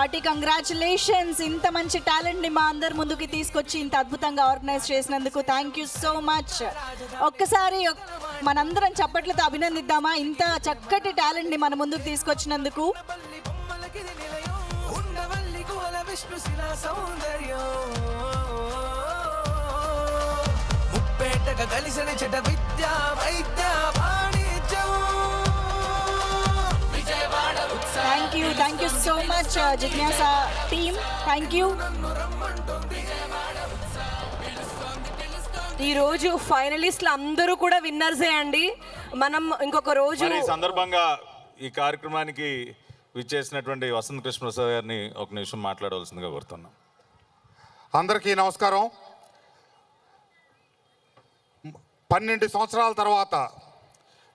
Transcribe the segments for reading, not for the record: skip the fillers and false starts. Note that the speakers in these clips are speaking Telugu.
Hearty congratulations. ఇంత మంచి టాలెంట్ని మా అందరి ముందుకి తీసుకొచ్చి ఇంత అద్భుతంగా ఆర్గనైజ్ చేసినందుకు థ్యాంక్ యూ సో మచ్. ఒక్కసారి మనందరం చప్పట్లతో అభినందిద్దామా ఇంత చక్కటి టాలెంట్ని మన ముందుకు తీసుకొచ్చినందుకు. Thank you so much Jignasa team, thank you. ఈరోజు ఫైనలిస్టులు అందరూ కూడా విన్నర్సే అండి. మనం ఇంకొక రోజు ఈ సందర్భంగా ఈ కార్యక్రమానికి విచ్చేసినటువంటి వసంత కృష్ణ ప్రసాద్ గారిని ఒక నిమిషం మాట్లాడవలసిందిగా కోరుతున్నాం. అందరికీ నమస్కారం. 12 సంవత్సరాల తర్వాత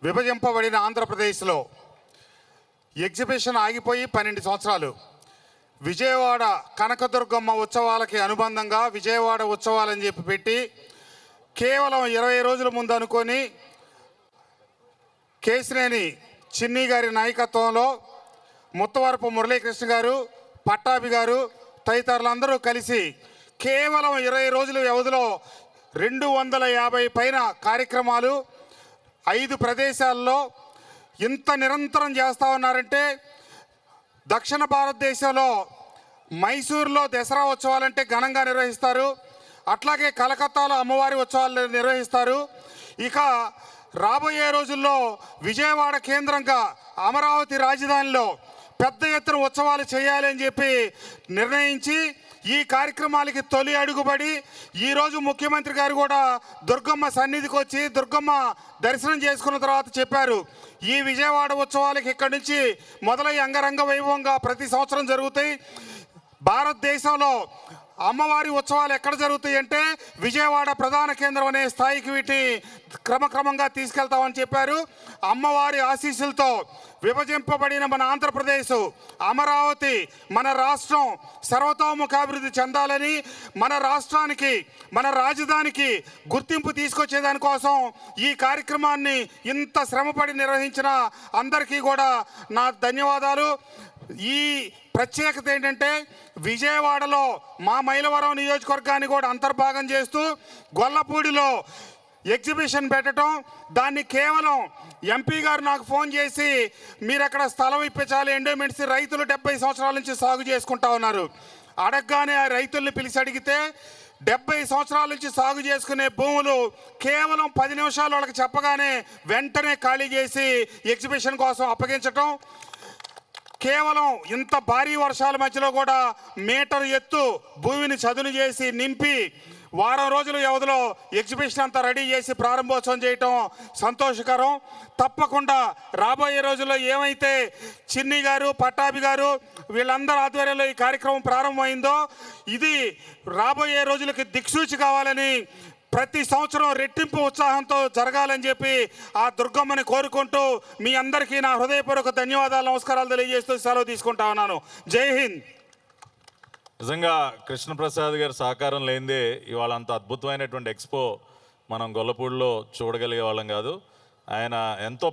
విభజింపబడిన ఆంధ్రప్రదేశ్లో ఎగ్జిబిషన్ ఆగిపోయి 12 సంవత్సరాలు. విజయవాడ కనకదుర్గమ్మ ఉత్సవాలకి అనుబంధంగా విజయవాడ ఉత్సవాలని చెప్పి పెట్టి కేవలం 20 రోజుల ముందు అనుకొని కేశినేని చిన్ని గారి నాయకత్వంలో ముత్తవరపు మురళీకృష్ణ గారు, పట్టాభి గారు తదితరులందరూ కలిసి కేవలం 20 రోజుల వ్యవధిలో 250 పైన కార్యక్రమాలు 5 ప్రదేశాల్లో ఇంత నిరంతరం చేస్తూ ఉన్నారంటే, దక్షిణ భారతదేశంలో మైసూరులో దసరా ఉత్సవాలంటే ఘనంగా నిర్వహిస్తారు. అట్లాగే కలకత్తాలో అమ్మవారి ఉత్సవాలు నిర్వహిస్తారు. ఇక రాబోయే రోజుల్లో విజయవాడ కేంద్రంగా అమరావతి రాజధానిలో పెద్ద ఎత్తున ఉత్సవాలు చేయాలి అని చెప్పి నిర్ణయించి ఈ కార్యక్రమాలకి తొలి అడుగుబడి ఈరోజు ముఖ్యమంత్రి గారు కూడా దుర్గమ్మ సన్నిధికి వచ్చి దుర్గమ్మ దర్శనం చేసుకున్న తర్వాత చెప్పారు, ఈ విజయవాడ ఉత్సవాలకి ఇక్కడి నుంచి మొదలై అంగరంగ వైభవంగా ప్రతి సంవత్సరం జరుగుతాయి. భారతదేశంలో అమ్మవారి ఉత్సవాలు ఎక్కడ జరుగుతాయి అంటే విజయవాడ ప్రధాన కేంద్రం అనే స్థాయికి వీటిని క్రమక్రమంగా తీసుకెళ్తామని చెప్పారు. అమ్మవారి ఆశీస్సులతో విభజింపబడిన మన ఆంధ్రప్రదేశ్, అమరావతి, మన రాష్ట్రం సర్వతోముఖాభివృద్ధి చెందాలని, మన రాష్ట్రానికి మన రాజధానికి గుర్తింపు తీసుకొచ్చేదానికోసం ఈ కార్యక్రమాన్ని ఇంత శ్రమపడి నిర్వహించిన అందరికీ కూడా నా ధన్యవాదాలు. ఈ ప్రత్యేకత ఏంటంటే విజయవాడలో మా మైలవరం నియోజకవర్గాన్ని కూడా అంతర్భాగం చేస్తూ గొల్లపూడిలో ఎగ్జిబిషన్ పెట్టడం, దాన్ని కేవలం ఎంపీ గారు నాకు ఫోన్ చేసి మీరు అక్కడ స్థలం ఇప్పించాలి, ఎండోమెంట్స్ రైతులు 70 సంవత్సరాల నుంచి సాగు చేసుకుంటా ఉన్నారు. అడగగానే ఆ రైతుల్ని పిలిచి అడిగితే 70 సంవత్సరాల నుంచి సాగు చేసుకునే భూములు కేవలం 10 నిమిషాలు వాళ్ళకి చెప్పగానే వెంటనే ఖాళీ చేసి ఎగ్జిబిషన్ కోసం అప్పగించటం. కేవలం ఇంత భారీ వర్షాల మధ్యలో కూడా మీటర్ ఎత్తు భూమిని చదును చేసి నింపి వారం రోజుల వ్యవధిలో ఎగ్జిబిషన్ అంతా రెడీ చేసి ప్రారంభోత్సవం చేయటం సంతోషకరం. తప్పకుండా రాబోయే రోజుల్లో ఏమైతే చిన్ని గారు, పట్టాభి గారు వీళ్ళందరూ ఆధ్వర్యంలో ఈ కార్యక్రమం ప్రారంభమైందో ఇది రాబోయే రోజులకి దిక్సూచి కావాలని, ప్రతి సంవత్సరం రెట్టింపు ఉత్సాహంతో జరగాలని చెప్పి ఆ దుర్గమ్మని కోరుకుంటూ మీ అందరికీ నా హృదయపూర్వక ధన్యవాదాలు, నమస్కారాలు తెలియజేస్తూ సెలవు తీసుకుంటా ఉన్నాను. జై హింద్. నిజంగా కృష్ణప్రసాద్ గారి సహకారం లేనిదే ఇవాళ అంత అద్భుతమైనటువంటి ఎక్స్పో మనం గొల్లపూడిలో చూడగలిగే వాళ్ళం కాదు. ఆయన ఎంతో